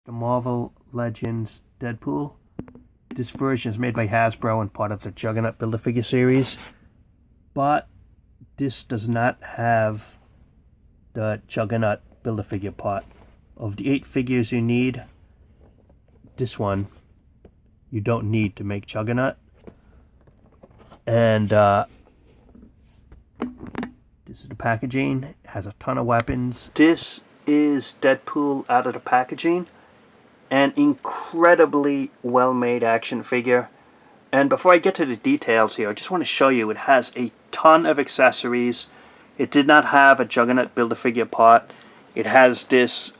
the Marvel Legends Deadpool. This version is made by Hasbro and part of the Juggernaut Build-A-Figure series, but this does not have the Juggernaut Build-A-Figure part. Of the 8 figures you need, this one you don't need to make Juggernaut. And this is the packaging. It has a ton of weapons. This is Deadpool out of the packaging. An incredibly well-made action figure. And before I get to the details here, I just want to show you it has a ton of accessories. It did not have a Juggernaut Build-A-Figure part. It has this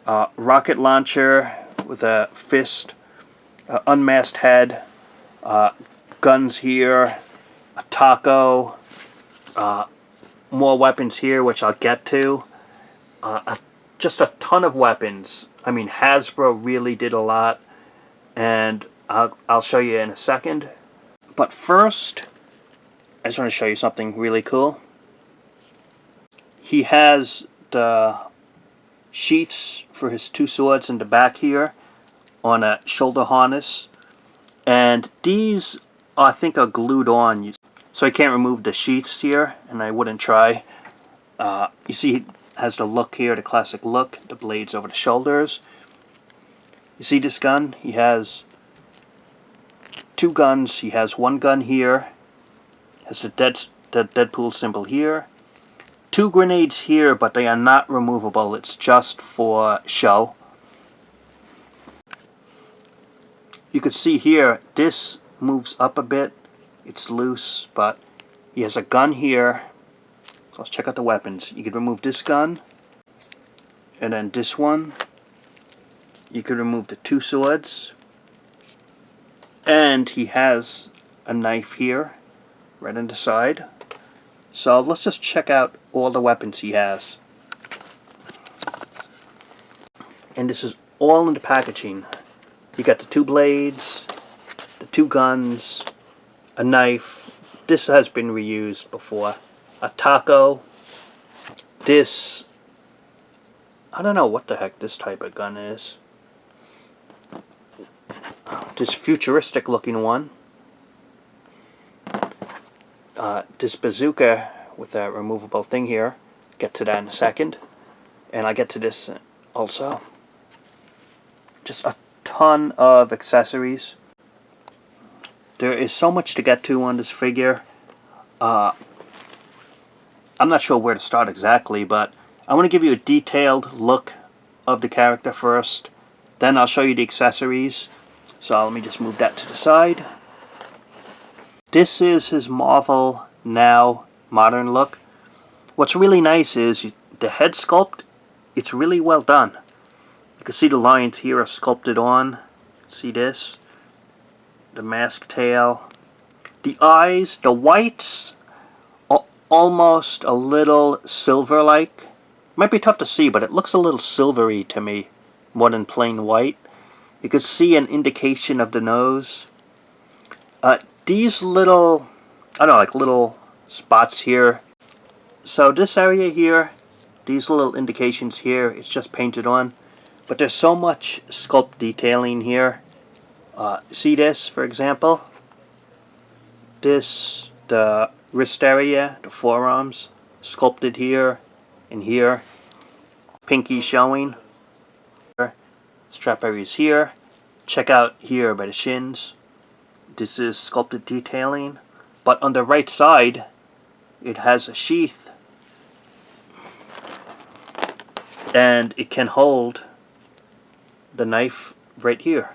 rocket launcher with a fist, unmasked head, guns here, a taco, more weapons here, which I'll get to. Just a ton of weapons. I mean, Hasbro really did a lot, and I'll show you in a second. But first, I just want to show you something really cool. He has the sheaths for his 2 swords in the back here on a shoulder harness, and these I think are glued on, so I can't remove the sheaths here, and I wouldn't try. You see it has the look here, the classic look, the blades over the shoulders. You see this gun? He has 2 guns. He has 1 gun here, has the Deadpool symbol here, 2 grenades here, but they are not removable. It's just for show. You can see here, this moves up a bit. It's loose, but he has a gun here. So let's check out the weapons. You can remove this gun, and then this one. You can remove the 2 swords, and he has a knife here, right on the side. So let's just check out all the weapons he has. And this is all in the packaging. You got the 2 blades, the 2 guns, a knife. This has been reused before. A taco. This, I don't know what the heck this type of gun is. This futuristic looking one. This bazooka with that removable thing here. Get to that in a second. And I get to this also. Just a ton of accessories. There is so much to get to on this figure. I'm not sure where to start exactly, but I want to give you a detailed look of the character first. Then I'll show you the accessories. So let me just move that to the side. This is his Marvel Now modern look. What's really nice is the head sculpt. It's really well done. You can see the lines here are sculpted on. See this? The mask tail. The eyes, the whites, are almost a little silver-like. Might be tough to see, but it looks a little silvery to me, more than plain white. You can see an indication of the nose. These little, I don't know, like little spots here. So this area here, these little indications here, it's just painted on. But there's so much sculpt detailing here. See this, for example? This, the wrist area, the forearms, sculpted here and here. Pinky showing. Strap areas here. Check out here by the shins. This is sculpted detailing. But on the right side, it has a sheath. And it can hold the knife right here.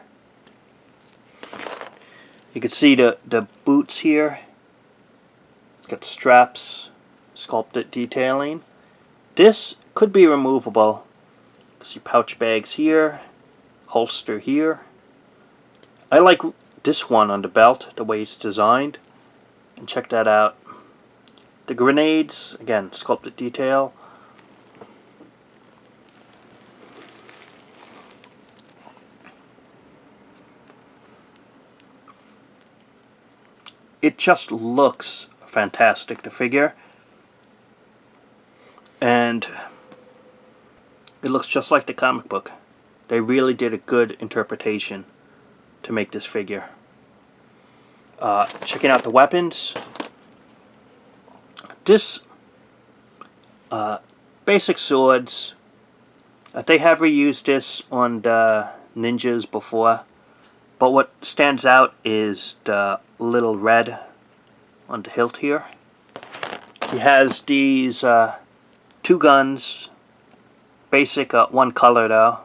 You can see the boots here. It's got straps, sculpted detailing. This could be removable. You can see pouch bags here, holster here. I like this one on the belt, the way it's designed. And check that out. The grenades, again, sculpted detail. It just looks fantastic, the figure. And it looks just like the comic book. They really did a good interpretation to make this figure. Checking out the weapons. This basic swords. They have reused this on the ninjas before, but what stands out is the little red on the hilt here. He has these two guns, basic, one color though,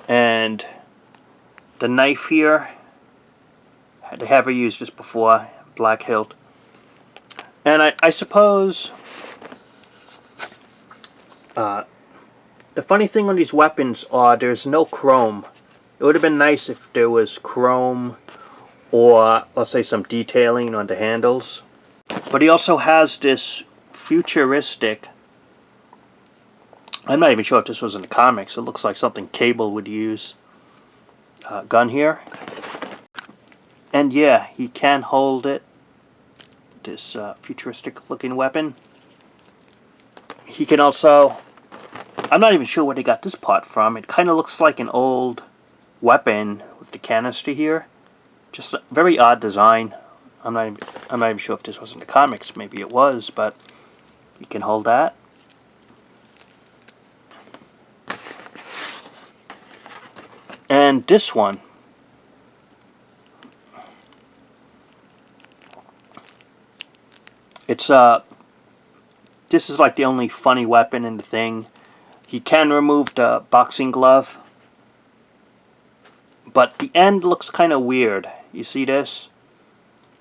and the knife here, they have reused this before, black hilt. And I suppose the funny thing on these weapons are there's no chrome. It would have been nice if there was chrome or, let's say, some detailing on the handles. But he also has this futuristic, I'm not even sure if this was in the comics, it looks like something Cable would use, gun here. And yeah, he can hold it, this futuristic looking weapon. He can also, I'm not even sure where they got this part from. It kind of looks like an old weapon with the canister here. Just a very odd design. I'm not even sure if this was in the comics. Maybe it was, but you can hold that. And this one, it's this is like the only funny weapon in the thing. He can remove the boxing glove, but the end looks kind of weird. You see this?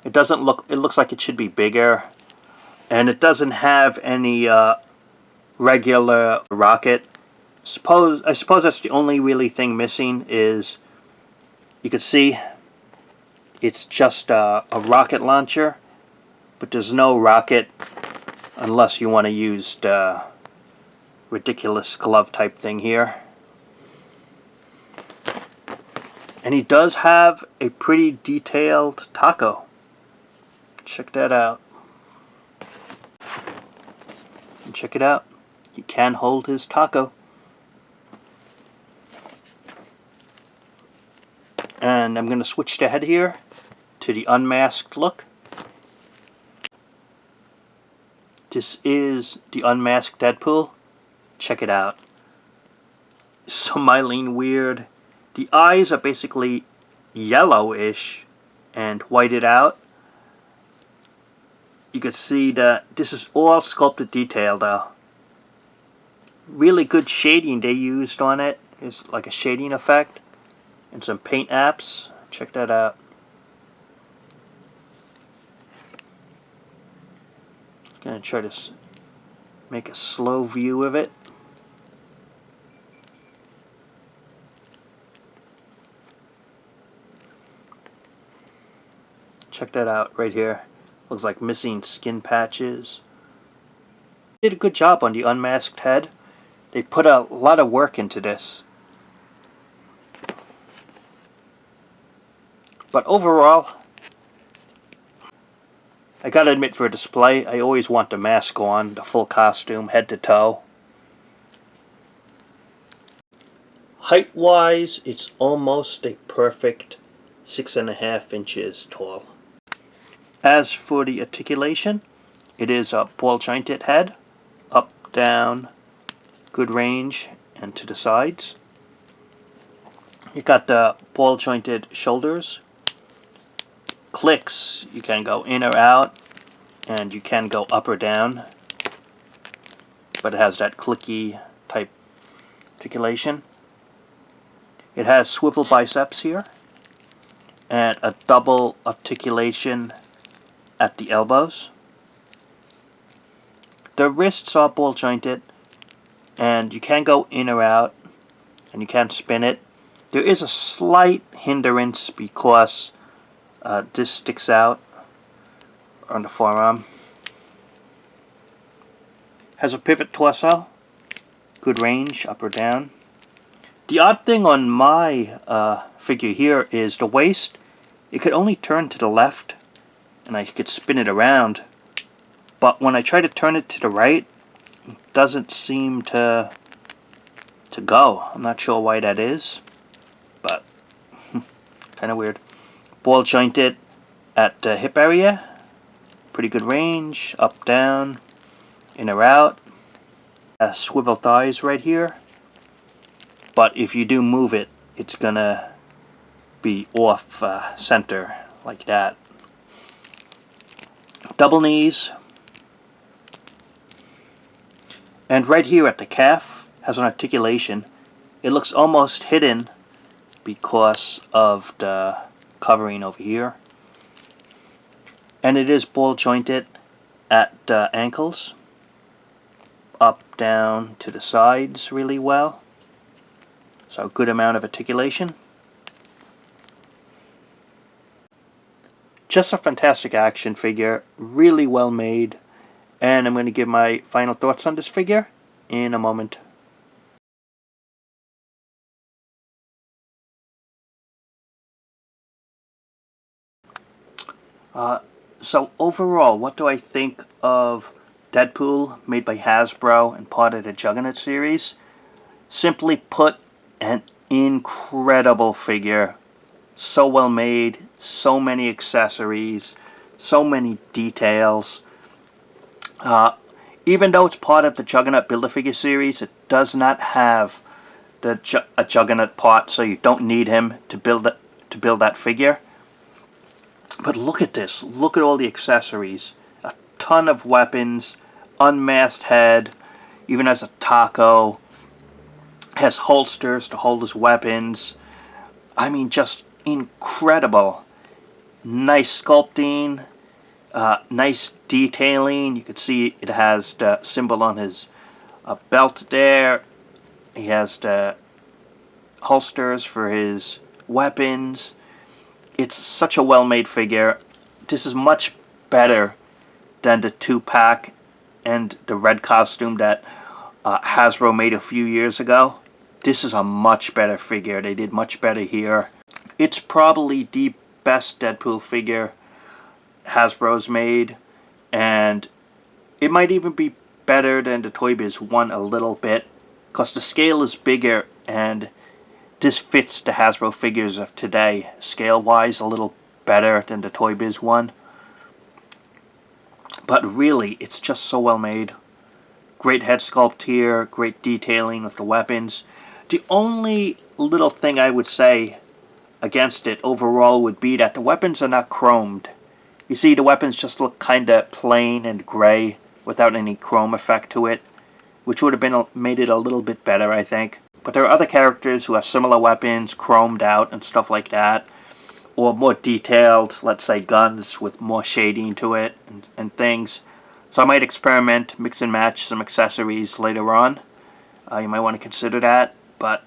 It doesn't look, it looks like it should be bigger, and it doesn't have any regular rocket. I suppose that's the only really thing missing. Is you could see it's just a rocket launcher, but there's no rocket unless you want to use the ridiculous glove type thing here. And he does have a pretty detailed taco. Check that out. And check it out. You can hold his taco. And I'm going to switch the head here to the unmasked look. This is the Unmasked Deadpool. Check it out. So myline weird. The eyes are basically yellowish and whited out. You can see that this is all sculpted detail though. Really good shading they used on it. It's like a shading effect. And some paint apps. Check that out. Gonna try to make a slow view of it. Check that out right here. Looks like missing skin patches. Did a good job on the unmasked head. They put a lot of work into this. But overall, I gotta admit, for a display, I always want the mask on, the full costume, head to toe. Height-wise, it's almost a perfect 6.5 inches tall. As for the articulation, it is a ball-jointed head, up, down, good range, and to the sides. You got the ball-jointed shoulders. Clicks, you can go in or out, and you can go up or down, but it has that clicky type articulation. It has swivel biceps here and a double articulation at the elbows. The wrists are ball jointed, and you can go in or out, and you can spin it. There is a slight hindrance because this sticks out on the forearm. Has a pivot torso, good range, up or down. The odd thing on my figure here is the waist. It could only turn to the left, and I could spin it around. But when I try to turn it to the right, it doesn't seem to to go. I'm not sure why that is, but kind of weird. Ball jointed at the hip area. Pretty good range. Up, down, in or out. Swivel thighs right here. But if you do move it, it's gonna be off center like that. Double knees. And right here at the calf has an articulation. It looks almost hidden because of the covering over here. And it is ball jointed at the ankles. Up, down, to the sides really well. So a good amount of articulation. Just a fantastic action figure, really well made, and I'm going to give my final thoughts on this figure in a moment. So overall, what do I think of Deadpool, made by Hasbro and part of the Juggernaut series? Simply put, an incredible figure. So well made, so many accessories, so many details. Even though it's part of the Juggernaut Build-A-Figure series, it does not have a Juggernaut part, so you don't need him to build that figure. But look at this. Look at all the accessories. A ton of weapons, unmasked head, even has a taco, has holsters to hold his weapons. I mean, just incredible. Nice sculpting, nice detailing. You can see it has the symbol on his belt there. He has the holsters for his weapons. It's such a well-made figure. This is much better than the 2-pack and the red costume that Hasbro made a few years ago. This is a much better figure. They did much better here. It's probably the best Deadpool figure Hasbro's made, and it might even be better than the Toy Biz one a little bit, because the scale is bigger and this fits the Hasbro figures of today, scale-wise a little better than the Toy Biz one. But really, it's just so well made. Great head sculpt here, great detailing of the weapons. The only little thing I would say against it overall would be that the weapons are not chromed. You see, the weapons just look kinda plain and gray without any chrome effect to it, which would have made it a little bit better, I think. But there are other characters who have similar weapons, chromed out and stuff like that, or more detailed, let's say guns with more shading to it and things. So I might experiment, mix and match some accessories later on. You might want to consider that, but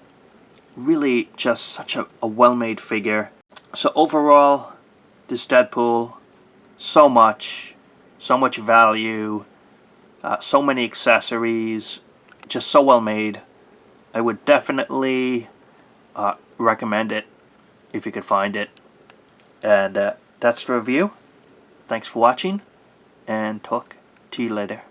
really just such a well-made figure. So overall, this Deadpool, so much value, so many accessories, just so well made. I would definitely recommend it if you could find it. And that's the review. Thanks for watching, and talk to you later.